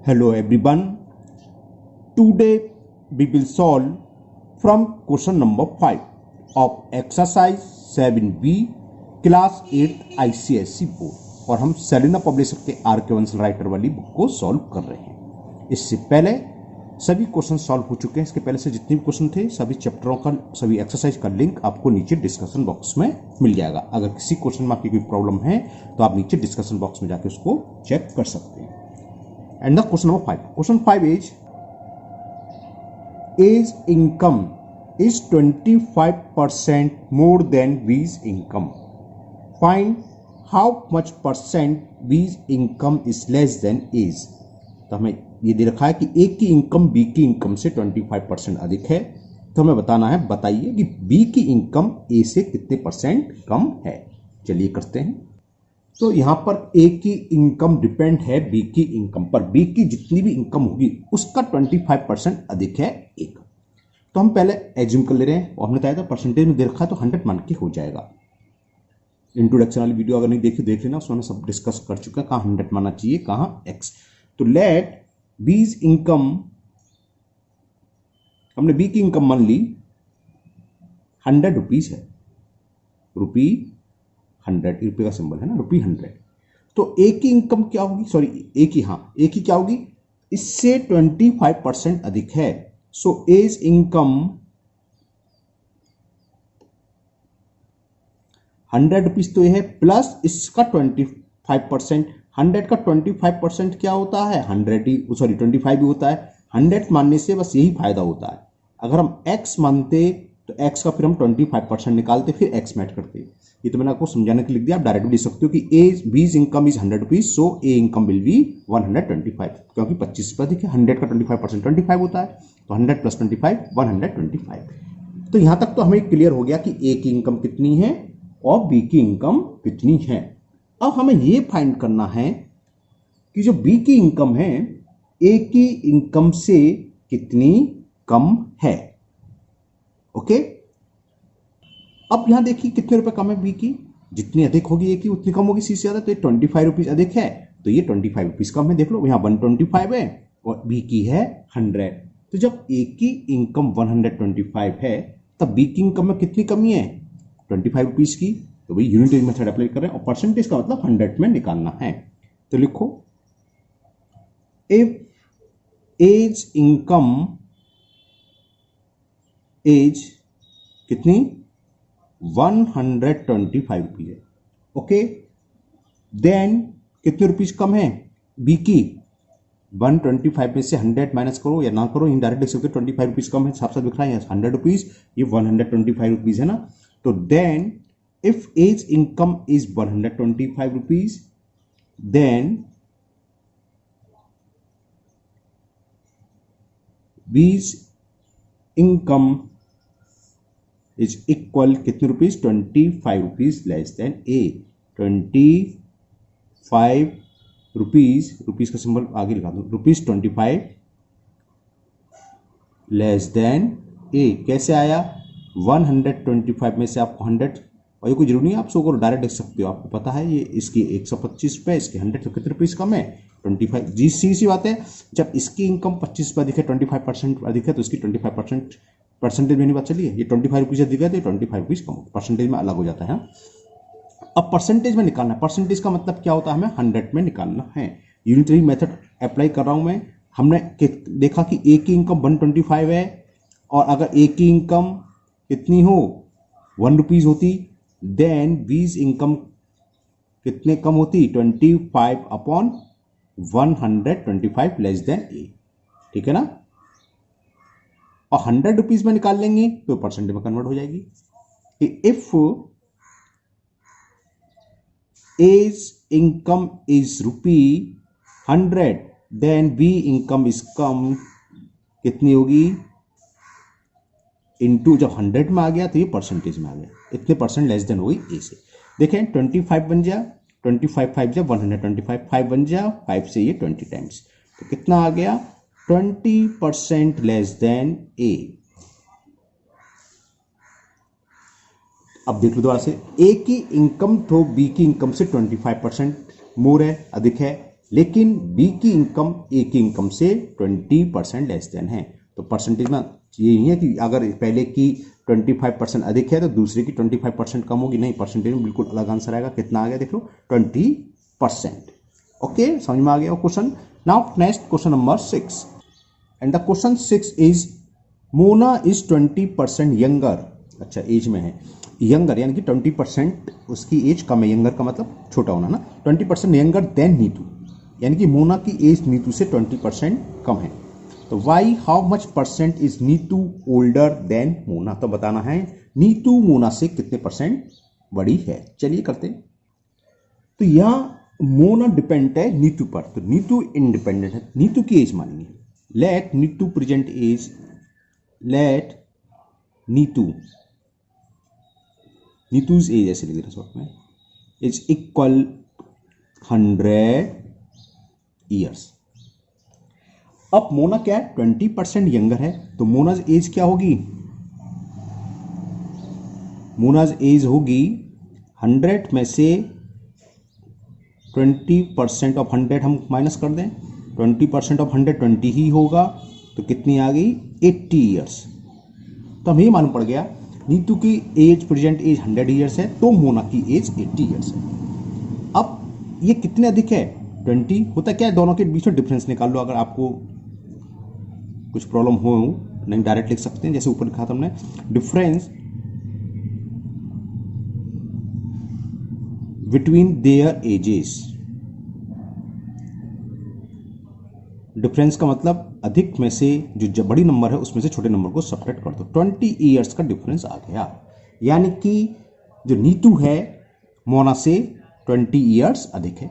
Hello everyone. Today we will solve from question number 5 of exercise 7B class 8 ICSE board और हम Selina publisher के are के वंसल writer वाली book को solve कर रहे हैं। इससे पहले सभी क्वेश्चन सॉल्व हो चुके हैं। इसके पहले से जितने भी क्वेश्चन थे सभी चैप्टरों का सभी एक्सरसाइज का लिंक आपको नीचे डिस्कशन बॉक्स में मिल जाएगा। अगर किसी क्वेश्चन में आपकी कोई प्रॉब्लम है तो आप नीचे डिस्कशन बॉक्स में जाके उसको चेक कर सकते हैं। And the question number 5. Question 5 is income is 25% more than B's income. Find how much percent B's income is less than A's. तो हमें ये दे रखा है कि A की इनकम B की इनकम से 25% अधिक है। तो हमें बताना है, बताइए कि B की इनकम A से कितने परसेंट कम है। चलिए करते हैं। तो यहां पर ए की इनकम डिपेंड है बी की इनकम पर। बी की जितनी भी इनकम होगी उसका 25% अधिक है ए का। तो हम पहले एज्यूम कर ले रहे हैं और हमने बताया था परसेंटेज में दे रखा है तो 100 मान के हो जाएगा। इंट्रोडक्शन वाली वीडियो अगर नहीं देखी देख लेना, उसमें सब डिस्कस कर चुका है कहां 100 मानना चाहिए कहां एक्स। तो लेट बीज इनकम, हमने बी की इनकम मान ली 100 रुपीज है। रुपी 100 रुपये का सिंबल है ना, रुपी 100। तो ए की इनकम क्या होगी, सॉरी ए की क्या होगी, इससे 25% अधिक है। सो एज इनकम 100 रुपीज तो ये है, प्लस इसका 25%। 100 का 25% क्या होता है, 100 ही, सॉरी 25 ही होता है। 100 मानने से बस यही फायदा होता है। अगर हम x मानते तो x का फिर हम 25% निकालते, फिर x मैच करते। ये तो मैंने आपको समझाने के लिए लिख दिया। आप डायरेक्ट लिख सकते हो कि A B's income is 100 rupees, so A income will be 125, क्योंकि 25 पर अधिक है। 100 का 25% 25 होता है, तो 100 प्लस 25 125। तो यहां तक तो हमें क्लियर हो गया कि ए की इनकम कितनी है और बी की इनकम कितनी है। अब हमें यह फाइंड करना है कि जो बी की इनकम है ए की इनकम से कितनी कम है। ओके, अब यहां देखिए कितने रुपए कम है बी की, जितनी अधिक होगी ए की उतनी कम होगी सी से ज्यादा। तो ये 25 रुपीज अधिक है, तो ये 25 रुपीज कम है। देख लो यहां 125 है और बी की है 100। तो जब ए की इनकम 125 है तब बी की इनकम में कितनी कमी है, 25 रुपीज की। तो भाई यूनिटरी मेथड अप्लाई कर रहे हैं और परसेंटेज का मतलब 100 में निकालना है। तो लिखो इफ एज इनकम एज कितनी 125 रुपीज है। ओके, देन कितने रुपीज कम है बी की, 125 में से 100 माइनस करो या ना करो, इनडायरेक्ट लिख सकते हो। 25 रुपीज कम है, साफ साफ लिख रहा है 100 रुपीज, ये 125 रुपीज है ना। तो then if A's income is 125 rupees, then B's income is equal कितने rupees, 25 rupees less than A. 25 rupees, rupees का सिंबल आगे लिखा दो, रुपीज 25 लेस देन ए। कैसे आया, 125 में से आपको 100, और ये कोई जरूरी नहीं आप सो करो, डायरेक्ट लिख सकते हो। आपको पता है ये इसकी 125 रुपए, इसके 100 तो कितने रुपीज कम है, 25। जी सी बात है, जब इसकी इनकम 25 पर अधिक है, 25% अधिक है, तो इसकी 25% परसेंटेज में नहीं बात चली है। ये 25 रुपीज अधिक है तो 25 रुपीज कम, परसेंटेज में अलग हो जाता है। अब परसेंटेज में निकालना है, परसेंटेज का मतलब क्या होता है, हमें 100 में निकालना है। यूनिटरी मेथड अप्लाई कर रहा हूं मैं। हमने देखा कि ए की इनकम 125 है और अगर ए की इनकम कितनी हो 1 रुपीज होती, देन बीज इनकम कितने कम होती, 25 अपॉन 125 लेस देन ए। ठीक है ना, और 100 रुपीज में निकाल लेंगे तो परसेंटेज में कन्वर्ट हो जाएगी। If A's income is ₹100, then B income is कम कितनी होगी, इनटू जब 100 में आ गया तो ये परसेंटेज में आ गया, इतने परसेंट लेस देन होगी ए से। देखें 25 बन जा, 25 5 जा 125, 5 बन जा 5 से ये 20 टाइम्स, तो कितना आ गया 20% लेस देन ए। अब देख लो दोबारा से, ए की इनकम तो बी की इनकम से 25% मोर है, अधिक है। लेकिन बी की इनकम ए की इनकम से 20% लेस देन है। तो परसेंटेज में यही है कि अगर पहले की 25% अधिक है तो दूसरे की 25% कम होगी। नहीं, परसेंटेज में बिल्कुल अलग आंसर आएगा। कितना आ गया देख लो, 20%। ओके, समझ में आ गया वो question. Now next question number 6 and the question 6 is Mona is 20% younger. अच्छा, एज में है यंगर, यानी कि 20% उसकी एज कम है। यंगर का मतलब छोटा होना ना। 20% यंगर देन नीतू, यानी कि मोना की एज नीतू से 20% कम है। तो why how much percent is Neetu older than Mona. तो बताना है नीतू मोना से कितने परसेंट बड़ी है। चलिए करते हैं। तो यहां मोना डिपेंड है नीतू पर, तो नीतू इंडिपेंडेंट है। नीतू की एज मानेंगे, let Neetu present age, let Neetu's age ऐसे लिख देना शॉर्ट में, इज इक्वल 100 ईयर्स। अब मोना क्या है, 20% यंगर है, तो मोनाज एज क्या होगी, मोनाज एज होगी 100 में से 20% ऑफ 100 हम माइनस कर दें, 20% ऑफ 100 20 ही होगा, तो कितनी आ गई 80 ईयर्स। तो हमें मालूम पड़ गया नीतू की एज प्रेजेंट एज 100 ईयर्स है, तो मोना की एज 80 ईयर्स है। अब ये कितने अधिक है, 20। होता क्या है, दोनों के बीच में डिफरेंस निकाल लो। अगर आपको कुछ प्रॉब्लम हो नहीं, डायरेक्ट लिख सकते हैं, जैसे ऊपर लिखा था हमने, difference between their edges. Difference का मतलब अधिक में से जो बड़ी नंबर है उसमें से छोटे नंबर को सब्ट्रैक्ट कर दो। 20 ईयर्स का डिफरेंस आ गया, यानी कि जो नीतू है मोना से 20 ईयर्स अधिक है।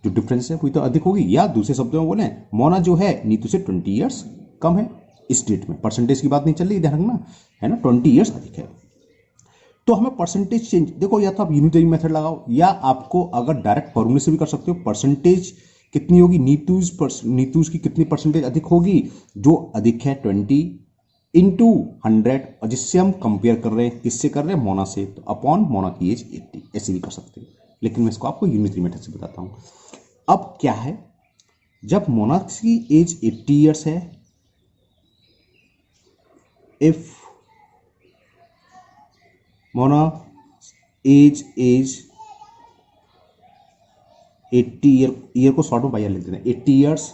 जो डिफरेंस है वही तो अधिक होगी, या दूसरे शब्दों में बोले मोना जो है नीतू से 20 ईयर्स कम है। इस डेट में परसेंटेज की बात नहीं चल रही, ध्यान रखना है ना, 20 ईयर्स अधिक है। तो हमें परसेंटेज चेंज, देखो या तो आप यूनिटरी मेथड लगाओ, या आपको अगर डायरेक्ट फॉर्मूले से भी कर सकते हो। परसेंटेज कितनी होगी, नीतूज की कितनी परसेंटेज अधिक होगी, जो अधिक है 20 इंटू 100, और जिससे हम कंपेयर कर रहे हैं, किससे कर रहे हैं, मोना से, तो अपॉन मोना की एज 80, ऐसे भी कर सकते हैं। लेकिन मैं इसको आपको यूनिटरी मेथड से बताता हूं। अब क्या है, जब मोना की एज 80 ईयर्स है, इफ मोना एज 80 ईयर को शॉर्ट में बाई लिख देना, 80 ईयर्स,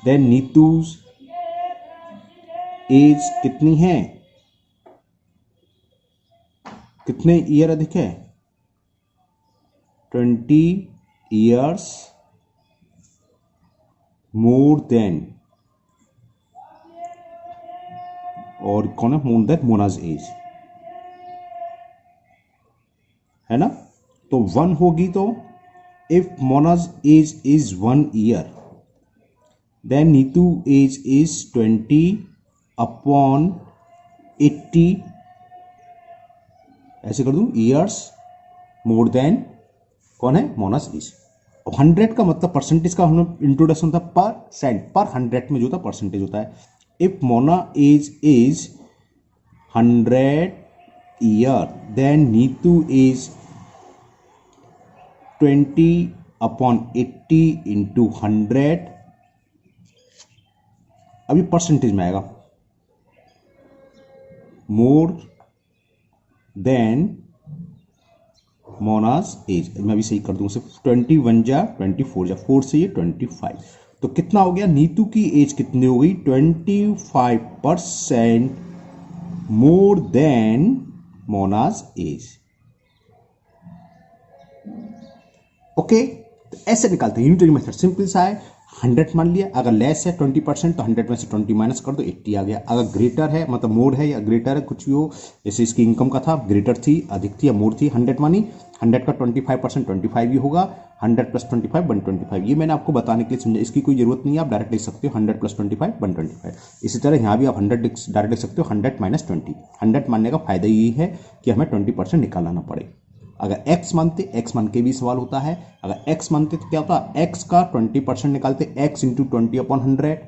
देन नीतूज एज कितनी है, कितने ईयर अधिक है, 20 ईयर्स मोर देन, और कौन है, मोर देन मोनाज एज, है ना। तो 1 होगी, तो इफ मोनाज age is 1 year, then Neetu age is 20 upon 80, ऐसे कर दूं, ईयर्स मोर देन कौन है, मोनाज एज। 100 का मतलब परसेंटेज का हम इंट्रोडक्शन था, पर 100 में जो था परसेंटेज होता है। If Mona age is 100 year, then Neetu age 20 upon 80 into 100, अभी परसेंटेज में आएगा, मोर देन मोनाज एज। मैं भी सही कर दूंगा, सिर्फ 21 जा 24 जा 4 से ये 25, तो कितना हो गया, नीतू की एज कितनी हो गई, 25% मोर देन मोनाज एज। ओके, तो ऐसे निकालते हैं यूनिटरी मेथड, सिंपल सा है। 100 मान लिया, अगर लेस है 20% तो 100 में से 20 माइनस कर दो, 80 आ गया। अगर ग्रेटर है, मतलब मोर है या ग्रेटर है, कुछ भी हो, जैसे इसकी इनकम का था, ग्रेटर थी, अधिक थी या मोर थी, 100 मानी, 100 का 25% 25 ही होगा, 100 प्लस 25 125। ये मैंने आपको बताने के लिए समझा, इसकी कोई जरूरत नहीं है, आप डायरेक्ट लिख सकते हो 100 प्लस 25 125। इसी तरह यहाँ भी आप 100 डायरेक्ट लिख सकते हो, 100 माइनस 20। 100 मानने का फायदा यही है कि हमें 20% निकालना पड़े। अगर x मानते, x मान के भी सवाल होता है, अगर x मानते तो क्या होता, x का 20% निकालते, x इंटू 20 अपॉन 100,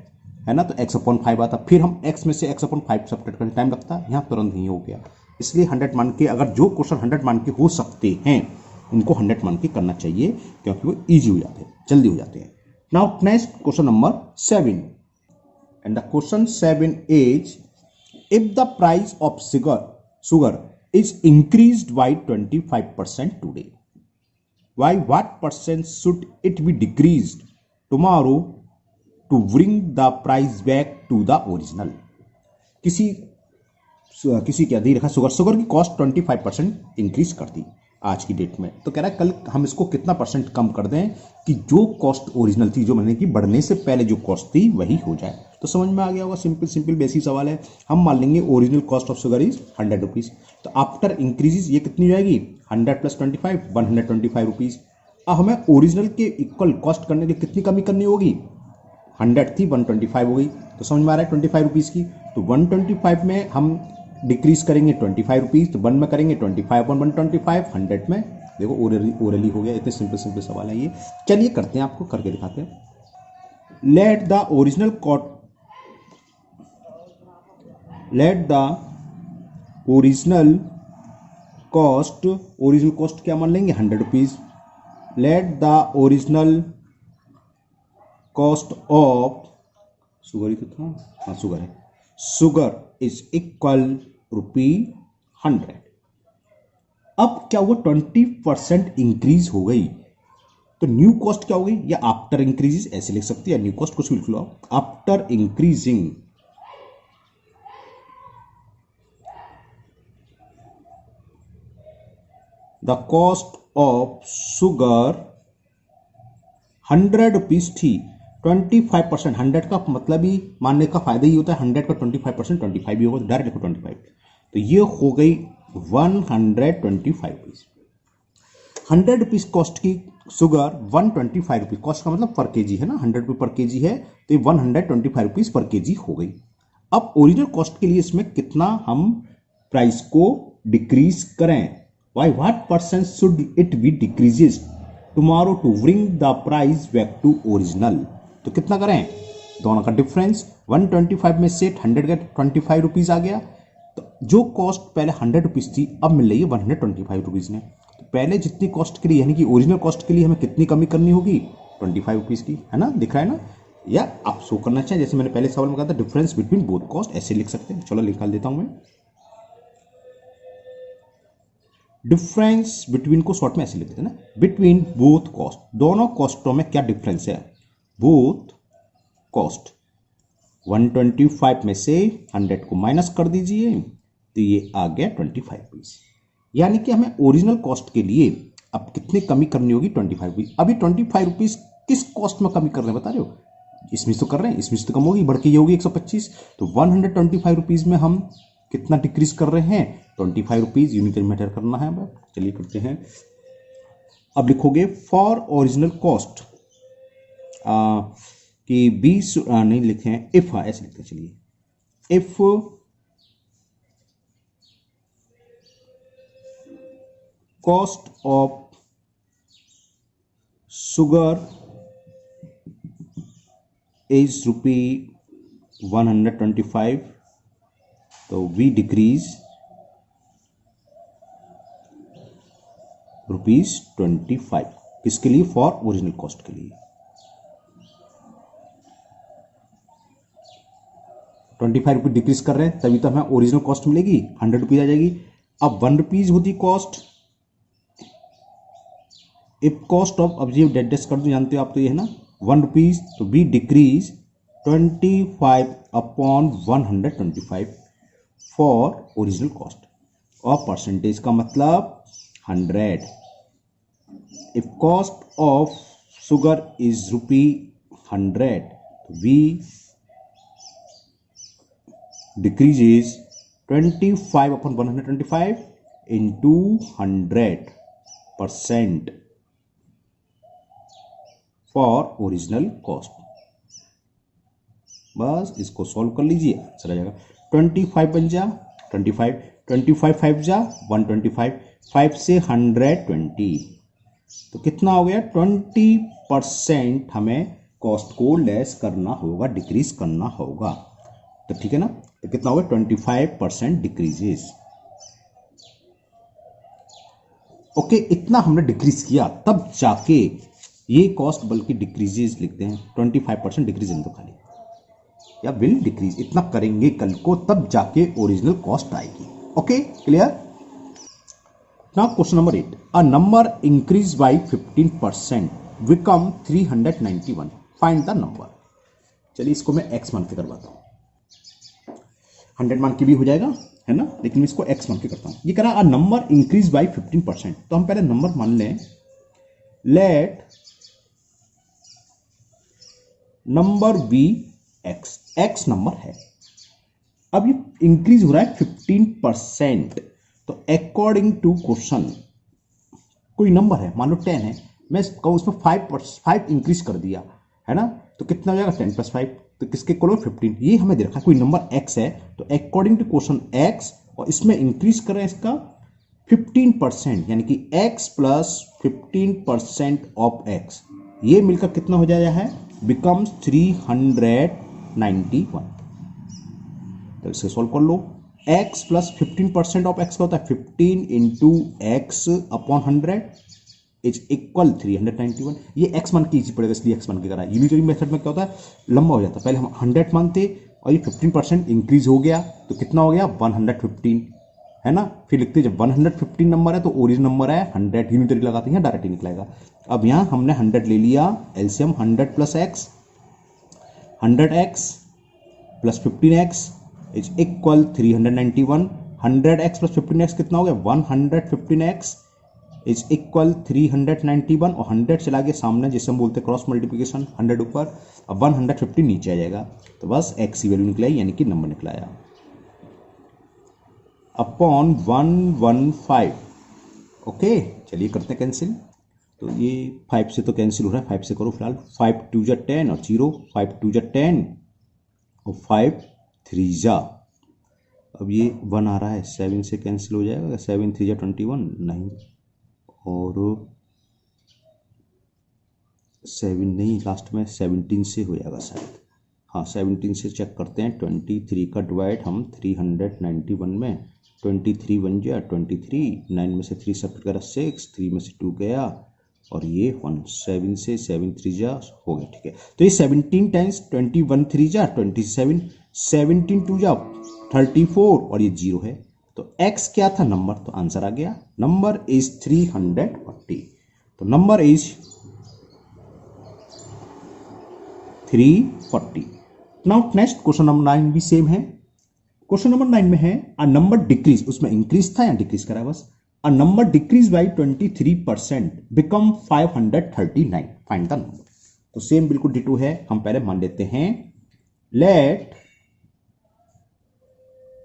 है ना, तो x अपॉन 5 आता। फिर हम x में से x अपॉन 5 सब्ट्रैक्ट करने टाइम लगता है, यहाँ तुरंत ही हो गया। इसलिए 100 मान के, अगर जो क्वेश्चन 100 मान के हो सकते हैं उनको 100 मान के करना चाहिए, क्योंकि वो ईजी हो जाते हैं, जल्दी हो जाते हैं। Now next question number 7, and the question 7 is if the price of sugar is increased by 25% today, by what percent should it be decreased tomorrow to bring the price back to the original? किसी क्या दे रखा, sugar की cost 25% increase कर दी आज की date में, तो कह रहा है कल हम इसको कितना परसेंट कम कर दें कि जो कॉस्ट ओरिजिनल थी, जो मैंने की बढ़ने से पहले जो कॉस्ट थी वही हो जाए। तो समझ में आ गया होगा, सिंपल बेसिक सवाल है। हम मान लेंगे original cost of sugar is 100 rupees, तो आफ्टर इंक्रीजेज ये कितनी हो जाएगी, 100 + 25 125 रुपीज। अब हमें ओरिजिनल के इक्वल कॉस्ट करने के लिए कितनी कमी करनी होगी, 100 थी 125 हो गई, तो समझ में आ रहा है 25 रुपीज की। तो 125 में हम डिक्रीज करेंगे 25 रुपीज, तो 1 में करेंगे 25 / 125, 100 में, देखो ओरली हो गया। इतने सिंपल सवाल है ये। चलिए करते हैं, आपको करके दिखाते हैं। लेट द ओरिजिनल कॉस्ट क्या मान लेंगे, 100 rupees. Let the original cost of sugar ही तो था, हाँ शुगर है, शुगर इज इक्वल ₹100। अब क्या हुआ, 20% इंक्रीज हो गई, तो न्यू कॉस्ट क्या हो गई, या आफ्टर इंक्रीजेस ऐसे लिख सकते हैं, या न्यू कॉस्ट कुछ भी लिख लो। After increasing the cost of sugar 100 rupees थी, 25%, 100 का मतलब ही मानने का फायदा ही होता है, 100 का 25% 25 भी होगा, तो डायरेक्ट लिखो 25, तो ये हो गई 125 रुपीज। 100 रुपीज कॉस्ट की शुगर 125 रुपीज, कॉस्ट का मतलब पर केजी है ना, 100 रुपये पर केजी है, तो 125 रुपीज पर केजी हो गई। अब ओरिजिनल कॉस्ट के लिए इसमें कितना हम प्राइस को डिक्रीज करें, by what percent should it be decreases tomorrow to bring the price back to original. तो कितना करें, दोनों का डिफरेंस, 125 में से 100 का 25 रुपीज आ गया, तो जो कॉस्ट पहले 100 रुपीज थी अब मिल रही है 125 रुपीज ने। तो पहले जितनी कॉस्ट के लिए, यानी कि ओरिजिनल कॉस्ट के लिए हमें कितनी कमी करनी होगी, 25 रुपीज की, है ना, दिख रहा है ना, या आप शो करना चाहिए, जैसे मैंने पहले सवाल में कहा था डिफरेंस बिटवीन बोथ कॉस्ट, ऐसे लिख सकते हैं। चलो निकाल देता हूं मैं, डिफरेंस बिटवीन को शॉर्ट में ऐसे लिख देते हैं ना, बिटवीन बोथ कॉस्ट, दोनों कॉस्टों में क्या डिफरेंस है, बोथ कॉस्ट। 125 में से 100 को माइनस कर दीजिए, तो ये आ गया 25 रुपीज। यानी कि हमें ओरिजिनल कॉस्ट के लिए अब कितनी कमी करनी होगी, 25 रुपीज। अभी 25 रुपीज किस कॉस्ट में कमी कर रहे हैं बता रहे हो, इसमें तो कर रहे हैं, इसमें तो कम होगी, बढ़ के ये होगी 125, तो 125 रुपीज में हम कितना डिक्रीज कर रहे हैं, 25 रुपीज, यूनिट मेथड करना है। अब चलिए करते हैं। अब लिखोगे फॉर ओरिजिनल कॉस्ट कि 20 नहीं लिखे हैं, इफ, ऐसे लिखते हैं, चलिए if cost of sugar is ₹125, तो वी डिक्रीज ₹25, किसके लिए, फॉर ओरिजिनल कॉस्ट के लिए। 25 रुपये डिक्रीज कर रहे हैं, तभी तो हमें ओरिजिनल कॉस्ट मिलेगी, 100 रुपीज आ जाएगी। अब 1 रुपीज होती कॉस्ट, इफ कॉस्ट ऑफ, अब ये डेड कर दो, जानते हो आप तो ये है ना, 1 रुपीज, तो we decrease 25 upon 125 for original cost, और परसेंटेज का मतलब 100। If cost of sugar is ₹100, we decreases 25 upon 125 into 100% for original cost. बस इसको सॉल्व कर लीजिए, चला जाएगा। 25 बन जा 25, 25 5 जा 125, 5 से 120, तो कितना हो गया, 20% हमें कॉस्ट को लेस करना होगा, डिक्रीज करना होगा। तो ठीक है ना, तो कितना होगा, 25% डिक्रीजेस। ओके, इतना हमने डिक्रीज किया तब जाके ये कॉस्ट बल्कि डिक्रीजेज लिखते हैं, 25% डिक्रीज इन दो खाली, या विल डिक्रीज, इतना करेंगे कल को तब जाके ओरिजिनल कॉस्ट आएगी। Okay, clear. Now question number 8, a number increase by 15% become 391, find the number. चलिए इसको मैं एक्स मान के करवाता हूं, 100 मान के भी हो जाएगा है ना, लेकिन मैं इसको एक्स मान के करता हूं। ये करा अ नंबर इंक्रीज बाय 15%, तो हम पहले नंबर मान लें, let number be X, X number है। अब ये इंक्रीज हो रहा है 15%, तो अकॉर्डिंग टू क्वेश्चन कोई नंबर है, मान लो 10 है, मैं कहूं उसमें 5 इंक्रीज कर दिया है ना, तो कितना हो जाएगा 10 + 5, तो किसके इक्वल हो 15। ये हमें दे रखा है कोई नंबर x है, तो अकॉर्डिंग टू क्वेश्चन x, और इसमें इंक्रीज कर रहे हैं इसका 15%, यानी कि x + 15% ऑफ x, ये मिलकर कितना हो जाया है, बिकम्स 391। तो इसे सोल्व कर लो, x + 15% ऑफ x का होता है 15 × x अपॉन 100 इज इक्वल 391। ये x मान के इजी पड़ेगा, इसलिए x मान के करा। यूनिटरी मेथड में क्या होता है, लंबा हो जाता है, पहले हम 100 मानते और ये 15% इंक्रीज हो गया तो कितना हो गया 115 है ना, फिर लिखते जब 115 नंबर है तो ओरिजिनल नंबर है 100, यूनिटरी लगाते हैं डायरेक्ट ही निकलेगा। अब यहाँ हमने 100 ले लिया, LCM 100 + x, 100x + 15x is equal 391। 100x + 15x कितना हो गया 115x इज इक्वल 391, और 100 चला गया सामने, जिसे हम बोलते हैं क्रॉस मल्टीप्लिकेशन, 100 ऊपर, अब 115 नीचे आ जाएगा, तो बस x की वैल्यू निकलाई, यानी कि नंबर निकलाया अपॉन 115। ओके, चलिए करते हैं कैंसिल, तो ये 5 से तो कैंसिल हो रहा है, 5 से करो फिलहाल, 5 × 2 = 10 और 0, 5 × 2 = 10 और 5 × 3 = अब ये 1 आ रहा है, 7 से कैंसिल हो जाएगा, 7 × 3 = 21, नहीं, और 7 नहीं, लास्ट में 17 से हो जाएगा शायद, हाँ 17 से चेक करते हैं। 23 का डिवाइड हम 391 में, 23 बन गया 23, 9 में से 3 सब्ट्रैक्ट करा 6, 3 में से 2 गया और ये 1, 7 से 7 3 जा हो गया, ठीक है। तो ये 17 टाइम्स 21 3 जा 27, 17 2 जा 34 और ये 0 है, तो x क्या था नंबर, तो आंसर आ गया, नंबर इज 340, तो number is 340। Now next question number 9 भी सेम है। क्वेश्चन नंबर 9 में है अ नंबर डिक्रीज, उसमें इंक्रीज था या डिक्रीज करा बस, a number decrease by 23% become 539, find the number. तो सेम बिल्कुल डिटो है, हम पहले मान लेते हैं, let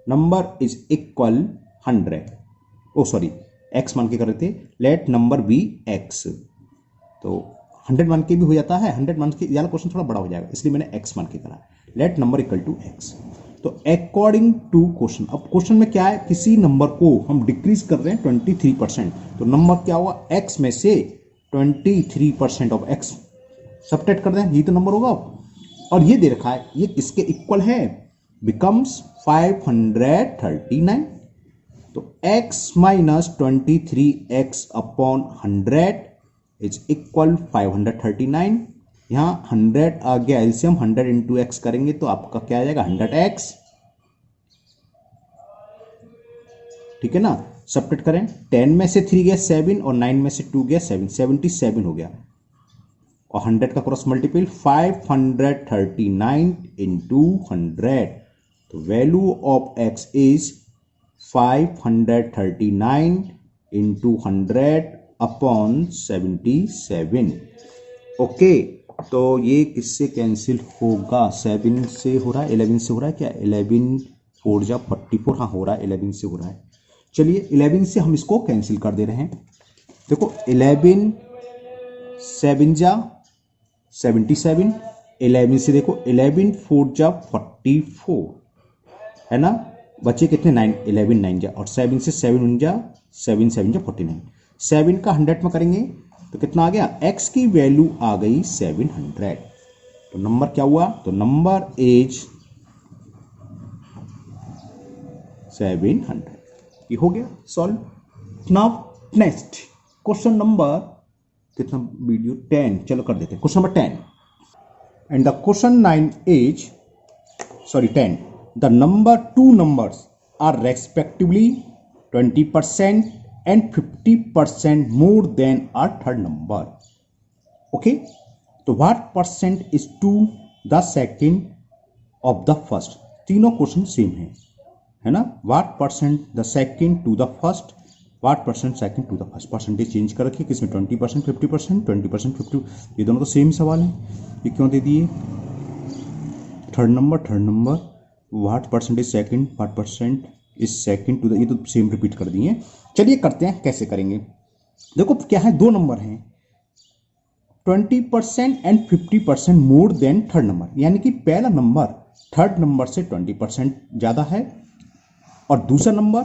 number is equal 100, oh sorry x मान के कर रहे थे, लेट नंबर बी x, तो 100 मान के भी हो जाता है, 100 मान के यार क्वेश्चन थोड़ा बड़ा हो जाएगा, इसलिए मैंने x मान के करा, let number equal to x। तो अकॉर्डिंग टू क्वेश्चन, अब क्वेश्चन में क्या है, किसी नंबर को हम डिक्रीज कर रहे हैं 23%, तो नंबर क्या हुआ, x में से 23% ऑफ x सब्ट्रैक्ट कर दें, यही तो नंबर होगा, और ये दे रखा है ये किसके इक्वल है, बिकम्स 539, तो x - 23x upon 100 is equal 539। यहां 100 आ गया एलसीएम, 100 × x करेंगे तो आपका क्या आ जाएगा 100x, ठीक है ना, सब्ट्रैक्ट करें, 10 में से 3 गया 7 और 9 में से 2 गया 7, 77 हो गया, और 100 का क्रॉस मल्टीपल 539 × 100, तो value of x is 539 × 100 upon 77। Okay, तो ये किससे कैंसिल होगा, 7 से हो रहा है, 11 से हो रहा है क्या, 11 4 जा 44, हाँ हो रहा है, 11 से हो रहा है। चलिए 11 से हम इसको कैंसिल कर दे रहे हैं, देखो 11 7 जा 77, 11 से देखो 11 4 जा 44 है ना, बचे कितने 9, 11 9 जा, और 7 से 7 1 जा 7 7 जा 49, 7 का 100 में करेंगे तो कितना आ गया, x की वैल्यू आ गई 700, तो नंबर क्या हुआ, तो नंबर इज 700, ये हो गया solve. Now next question number कितना वीडियो 10, चलो कर देते हैं question number 10 and the question 9 is 10 the number two numbers are respectively 20% and 50% more than a third number. Okay, तो what percent is to the second of the first? तीनों question same है ना. what percent the second to the first, what percent second to the first. Percentage change कर रखिए किसमें 20% 50%, 20% 50, ये दोनों तो सेम सवाल है. ये क्यों दे दिए third number what percentage second, what percent is second to the, ये तो सेम रिपीट कर दिए. चलिए करते हैं कैसे करेंगे. देखो क्या है, दो नंबर हैं 20% and 50% more than third number, यानी कि पहला नंबर थर्ड नंबर से 20% ज्यादा है और दूसरा नंबर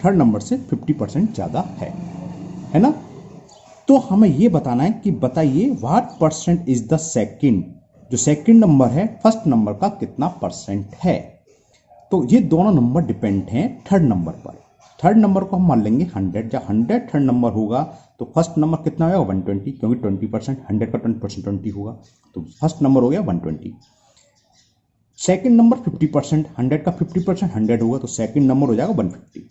थर्ड नंबर से 50% ज्यादा है ना. तो हमें यह बताना है कि बताइए what percent is the second, जो सेकंड नंबर है फर्स्ट नंबर का कितना परसेंट है. तो ये दोनों नंबर डिपेंड हैं थर्ड नंबर पर. थर्ड नंबर को हम मान लेंगे 100. जब 100 थर्ड नंबर होगा तो फर्स्ट नंबर कितना होगा 120, क्योंकि 20% 100 का 20% 20 होगा, तो फर्स्ट नंबर हो गया 120. सेकंड नंबर 50%, 100 का 50% 100 होगा, तो सेकंड नंबर हो जाएगा 150.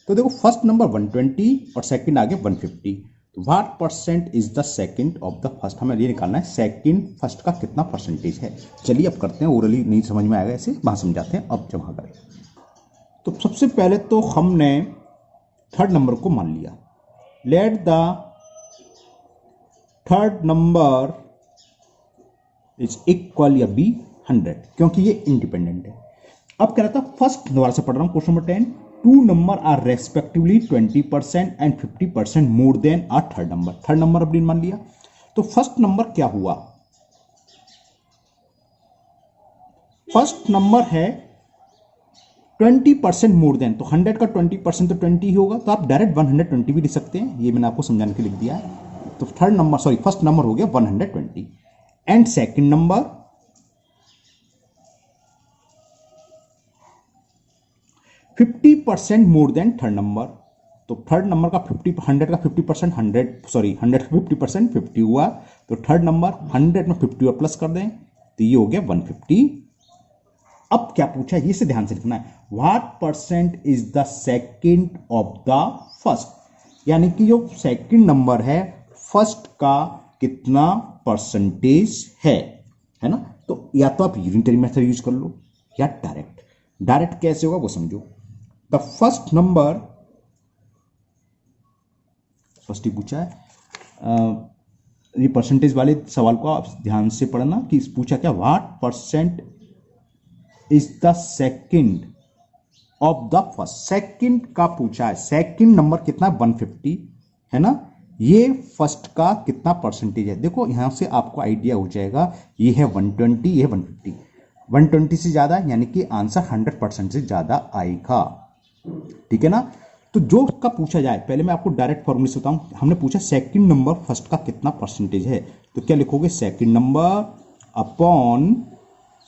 तो देखो फर्स्ट नंबर 120 और सेकंड आगे 150. तो what percent is the second of the first, हमें ये निकालना है सेकंड फर्स्ट का कितना परसेंटेज है. चलिए अब करते हैं, ओरली नहीं समझ में आएगा ऐसे वहां समझाते हैं. अब जमा करें तो सबसे पहले तो हमने थर्ड नंबर को मान लिया. Let the third number is equal या बी 100, क्योंकि ये इंडिपेंडेंट है. अब कह रहा था फर्स्ट, दोबारा से पढ़ रहा हूं question number 10, two number are respectively 20% and 50% more than a third number. Third number अपने मान लिया. तो फर्स्ट नंबर क्या हुआ, फर्स्ट नंबर है 20% मोर देन, तो 100 का 20% तो 20 ही होगा, तो आप डायरेक्ट 120 भी लिख सकते हैं, ये मैंने आपको समझाने के लिए लिख दिया है. तो थर्ड नंबर फर्स्ट नंबर हो गया 120 and second number 50% more than third number. तो थर्ड नंबर का 100 का 50% 100 का 50% 50 हुआ, तो थर्ड नंबर 100 में 50 और प्लस कर दें तो ये हो गया 150. अब क्या पूछा है, ये से ध्यान से लिखना है, what percent is the second of the first, यानी कि जो सेकंड नंबर है फर्स्ट का कितना परसेंटेज है ना. तो या तो आप यूनिटरी मेथड यूज कर लो या डायरेक्ट कैसे होगा वो समझो. द फर्स्ट नंबर, फर्स्ट ही पूछा है, ये परसेंटेज वाले सवाल को आप ध्यान से पढ़ना कि पूछा क्या, what percent is the second of the first. Second का पूछा है, सेकंड नंबर कितना 150 है ना, ये फर्स्ट का कितना परसेंटेज है. देखो यहां से आपको आइडिया हो जाएगा, ये है 120, ये है 150, 120 से ज्यादा यानी कि आंसर 100% से ज्यादा आएगा. ठीक है ना. तो जो का पूछा जाए, पहले मैं आपको डायरेक्ट फॉर्मूले से बताऊं. हमने पूछा सेकंड नंबर फर्स्ट का कितना परसेंटेज है, तो क्या लिखोगे, second number upon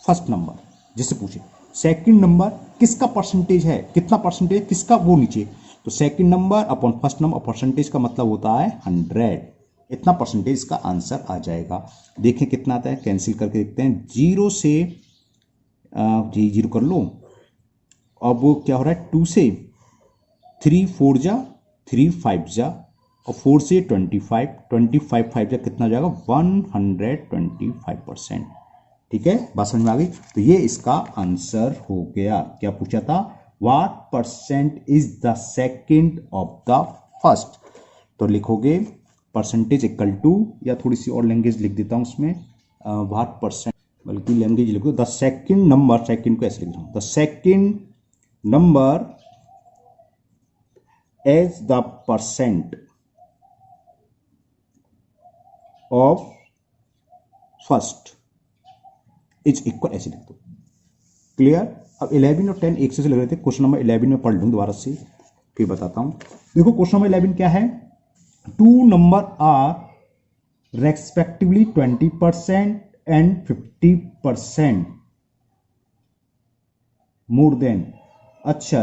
first number. जिससे पूछे सेकंड नंबर किसका परसेंटेज है, कितना परसेंटेज किसका, वो नीचे. तो second number upon first number, percentage का मतलब होता है 100, इतना परसेंटेज का आंसर आ जाएगा. देखें कितना आता है, कैंसिल करके देखते हैं. 0 से जी 0 कर लो. अब वो क्या हो रहा है, 2 से 3 4 जा 3 5 जा और 4 से 25 5 जा कितना हो जाएगा 125%. ठीक है, बात समझ में आ गई. तो ये इसका आंसर हो गया. क्या पूछा था, what percent is the second of the first. तो लिखोगे परसेंटेज इक्वल टू, या थोड़ी सी और लैंग्वेज लिख देता हूं उसमें, व्हाट परसेंट, बल्कि लैंग्वेज लिखो द सेकंड नंबर, सेकंड को ऐसे लिख रहा हूं, the second number as the percent of first is equal, ऐसे लिख दो. क्लियर. अब 11 और 10 एक से लग रहे थे, क्वेश्चन नंबर 11 में पढ़ लूं दोबारा से फिर बताता हूं. देखो क्वेश्चन नंबर 11 क्या है, two number are respectively 20% and 50% more than. अच्छा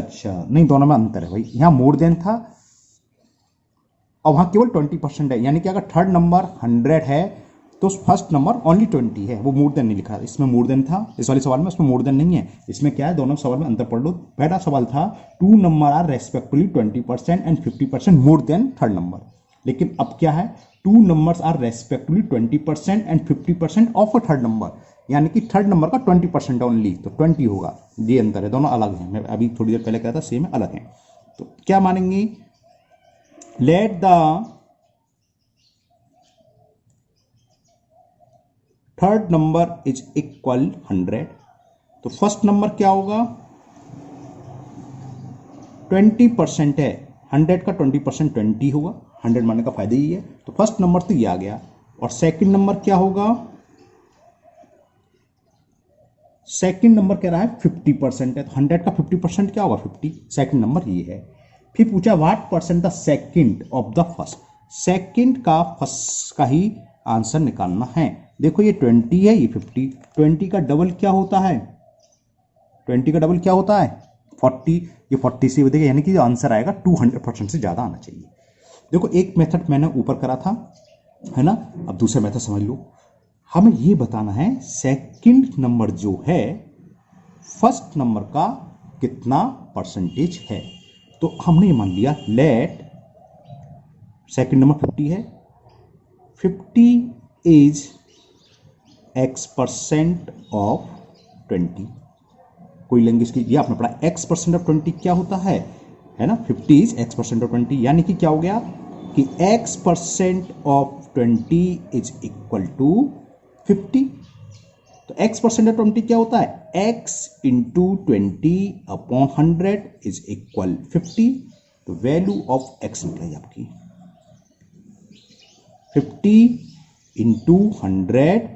नहीं, दोनों में अंतर है भाई, यहां मोर देन था और वहाँ केवल 20% है, यानी कि अगर थर्ड नंबर 100 है तो फर्स्ट नंबर ओनली 20 है, वो मोर देन नहीं लिखा। इसमें मोर देन था, इस वाले सवाल में, उसमें मोर देन नहीं है। इसमें क्या है, दोनों सवाल में अंतर पढ़ लो। पहला सवाल था 2 number are respectively 20% and 50% more than third number, लेकिन अब क्या है, 2 numbers are respectively 20% and 50% of a third number, यानी कि थर्ड नंबर का 20% ओनली, तो 20 होगा। ये अंतर है, दोनों अलग हैं। मैं अभी थोड़ी देर पहले कहा था सेम है, अलग है। तो क्या मानेंगे, let the third number is equal 100। तो फर्स्ट नंबर क्या होगा, 20% है, 100 का 20% 20 होगा, 100 मानने का फायदा ही है। तो फर्स्ट नंबर तो ये आ गया। और सेकंड नंबर क्या होगा, सेकंड नंबर कह रहा है 50% है, तो 100 का 50% क्या होगा, 50। सेकंड नंबर ये है। फिर पूछा what percent the second of the first, second का फर्स्ट का ही आंसर निकालना है। देखो ये 20 है, ये 50, 20 का डबल क्या होता है, 20 का डबल क्या होता है 40, ये 40 से बढ़ेगा, यानी कि जो आंसर आएगा 200% से ज़्यादा आना चाहिए। देखो एक मेथड मैंने ऊपर करा था, है ना, अब दूसरा मेथड समझ लो। हमें ये बताना है सेकंड नंबर जो है फर्स्ट नंबर का कितना परसेंटेज है। तो हमने ये मान लिया, लेट सेकंड नंबर 50 है, 50 इज x% ऑफ 20। कोई लैंग्वेज की, ये आपने पढ़ा x% ऑफ 20 क्या होता है ना, 50 इज x% ऑफ 20, यानी कि क्या हो गया कि x% of 20 is equal to 50। तो x% ऑफ 20 क्या होता है, x into 20 upon 100 is equal 50। तो वैल्यू ऑफ x निकल गई आपकी 50 इंटू 100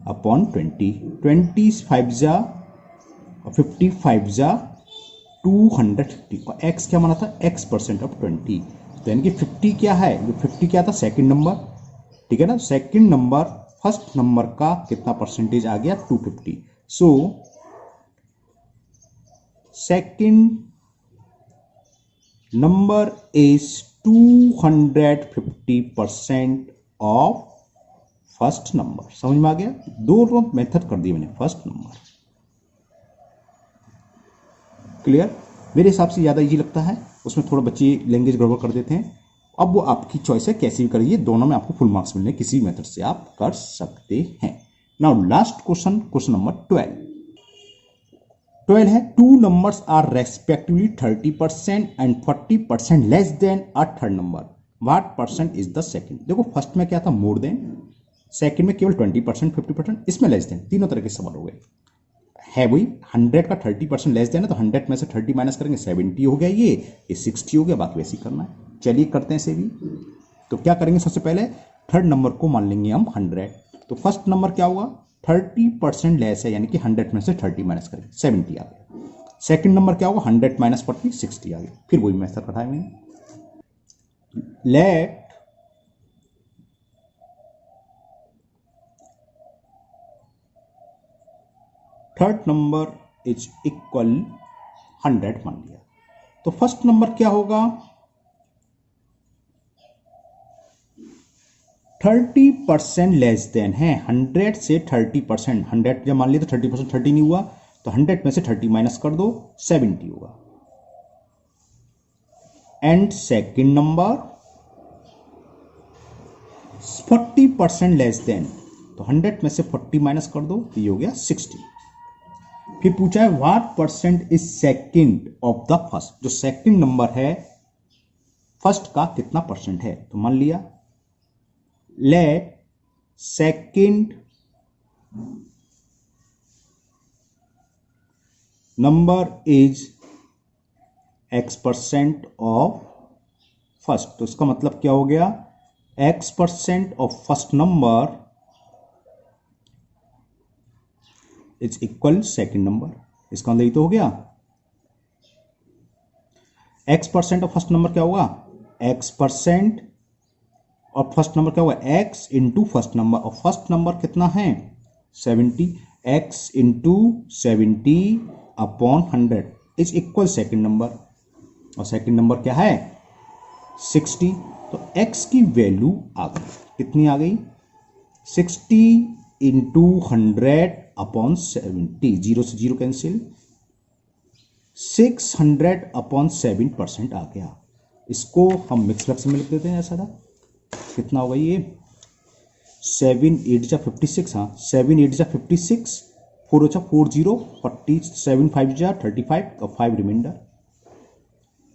अपॉन 20, 20 5 जा और 55 जा 250, और x क्या माना था, x% ऑफ 20। तो यानी कि 50 क्या है, ये 50 क्या था, सेकंड नंबर, ठीक है ना, सेकंड नंबर फर्स्ट नंबर का कितना परसेंटेज आ गया, 250। So second number is 250% of first number. समझ में आ गया, दो मेथड कर दिए मैंने, फर्स्ट नंबर। क्लियर, मेरे हिसाब से ज़्यादा इजी लगता है, उसमें थोड़ा बच्चे लैंग्वेज गड़बड़ कर देते हैं। अब वो आपकी चॉइस है, कैसे भी करिए, दोनों में आपको फुल मार्क्स मिलने, किसी मेथड से आप कर सकते हैं। Now last question, question number 12 है, 2 numbers are respectively 30% and 40% less than a third number, what percent is the second. देखो फर्स्ट में क्या था, मोर देन, सेकंड में केवल 20% 50%, इसमें लेस देन, तीनों तरह के सवाल हो गए। है वही 100 का 30% लेस देन है, तो 100 में से 30 माइनस करेंगे 70 हो गया, ये 60 हो गया, बाकी वैसे ही करना है। चलिए करते हैं इसे भी। तो क्या करेंगे, सबसे पहले थर्ड नंबर को मान लेंगे हम 100। तो फर्स्ट नंबर क्या होगा, 30% लेस है, यानी कि 100 में से 30 माइनस करेंगे 70 आ गया। सेकंड नंबर क्या होगा, 100 माइनस 40 60 आ गया। फिर वही मेथड बताएंगे, let third number is equal 100 मान लिया। तो फर्स्ट नंबर क्या होगा, 30% लेस देन है, 100 से 30%, 100 जब मान लिया तो 30% 30 नहीं हुआ, तो 100 में से 30 माइनस कर दो 70 होगा। And second number 40% less then, तो 100 में से 40 माइनस कर दो, तो ये हो गया 60। फिर पूछा है what percent is second of the first, जो सेकंड नंबर है फर्स्ट का कितना परसेंट है। तो मान लिया, let second number is x% of first. तो इसका मतलब क्या हो गया, x% of first number is equal second number. इसका मतलब ये तो हो गया, x% ऑफ फर्स्ट नंबर क्या होगा, x% और फर्स्ट नंबर क्या होगा, x इंटू फर्स्ट नंबर, और फर्स्ट नंबर कितना है 70, x into 70 upon 100 is equal second number, और सेकेंड नंबर क्या है 60। तो x की वैल्यू आ गई, कितनी आ गई? 60 इंटू 100/70, 0 से 0 कैंसिल, 600/7% आ गया। इसको हम मिक्स फ्रैक्शन में लिख देते हैं ऐसा था। कितना होगा ये? 7 8 जा 56, हाँ 7 8 जा 56, 4 अच्छा 40, 47 5 जा 35 और 5 रिमाइंडर।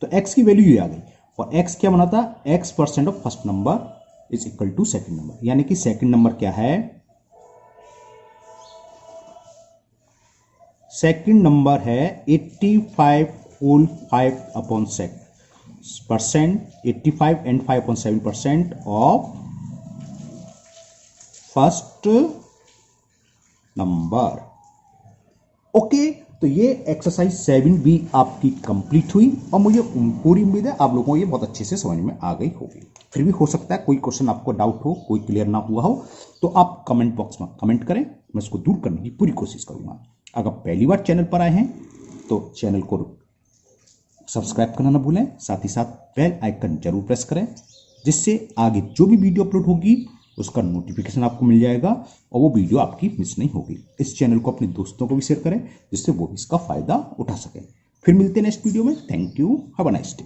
तो x की वैल्यू ये आ गई। और x क्या बना था? x% of first number is equal to second number, यानी कि सेकंड नंबर क्या है? सेकंड नंबर है 85 whole 5/7%, 85 and 5/7% of first number. Okay, तो ये एक्सरसाइज 7 भी आपकी कंप्लीट हुई और मुझे पूरी उम्मीद है आप लोगों को ये बहुत अच्छे से समझ में आ गई होगी। फिर भी हो सकता है कोई क्वेश्चन आपको डाउट हो, कोई क्लियर ना हुआ हो, तो आप कमेंट बॉक्स में कमेंट करें, मैं इसको दूर करने की पूरी कोशिश करूंगा। अगर पहली बार चैनल पर आए हैं तो चैनल को सब्सक्राइब करना ना भूलें, साथ ही साथ बेल आइकन जरूर प्रेस करें, जिससे आगे जो भी वीडियो अपलोड होगी उसका नोटिफिकेशन आपको मिल जाएगा और वो वीडियो आपकी मिस नहीं होगी। इस चैनल को अपने दोस्तों को भी शेयर करें, जिससे वो भी इसका फायदा उठा सकें। फिर मिलते हैं नेक्स्ट वीडियो में। Thank you, have a nice day.